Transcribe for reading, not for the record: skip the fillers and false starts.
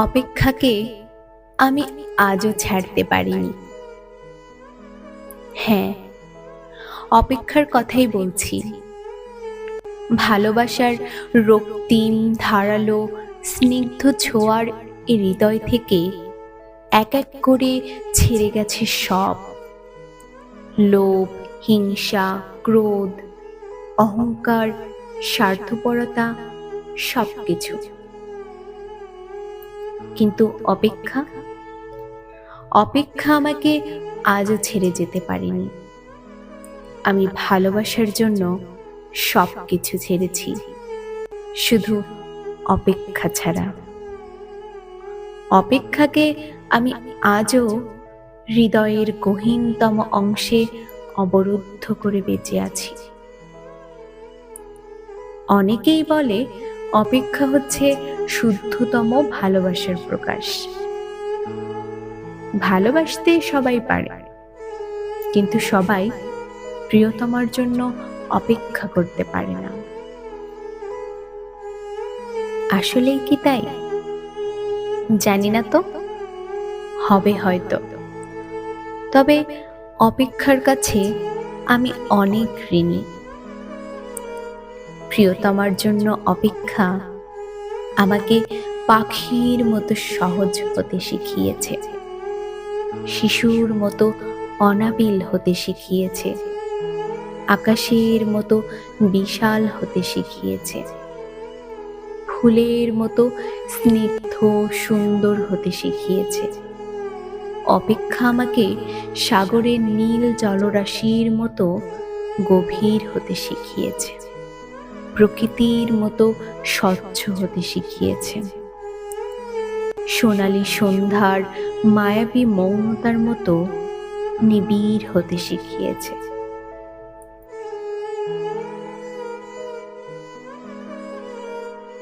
অপেক্ষাকে আমি আজও ছাড়তে পারিনি। হ্যাঁ, অপেক্ষার কথাই বলছি। ভালোবাসার রক্তিম ধারালো স্নিগ্ধ ছোঁয়ার এই হৃদয় থেকে এক এক করে ছেড়ে গেছে সব লোভ, হিংসা, ক্রোধ, অহংকার, স্বার্থপরতা, সবকিছু। কিন্তু অপেক্ষা অপেক্ষা আমাকে আজও ছেড়ে যেতে পারেনি। আমি ভালোবাসার জন্য সবকিছু ছেড়েছি, শুধু অপেক্ষা ছাড়া। অপেক্ষাকে আমি আজও হৃদয়ের গহীনতম অংশে অবরুদ্ধ করে বেঁচে আছি। অনেকেই বলে অপেক্ষা হচ্ছে শুদ্ধতম ভালোবাসার প্রকাশ। ভালোবাসতে সবাই পারে, কিন্তু সবাই প্রিয়তমার জন্য অপেক্ষা করতে পারে না। আসলেই কি তাই? জানি না তো, হবে হয়তো। তবে অপেক্ষার কাছে আমি অনেক ঋণী। প্রিয়তমার জন্য অপেক্ষা আমাকে পাখির মতো সহজ হতে শিখিয়েছে, শিশুর মতো অনাবিল হতে শিখিয়েছে, আকাশের মতো বিশাল হতে শিখিয়েছে, ফুলের মতো স্নিগ্ধ সুন্দর হতে শিখিয়েছে। অপেক্ষা আমাকে সাগরের নীল জলরাশির মতো গভীর হতে শিখিয়েছে, প্রকৃতির মতো স্বচ্ছ হতে শিখিয়েছে, সোনালী সন্ধ্যার মায়াবী মৌনতার মতো নিবিড় হতে শিখিয়েছে।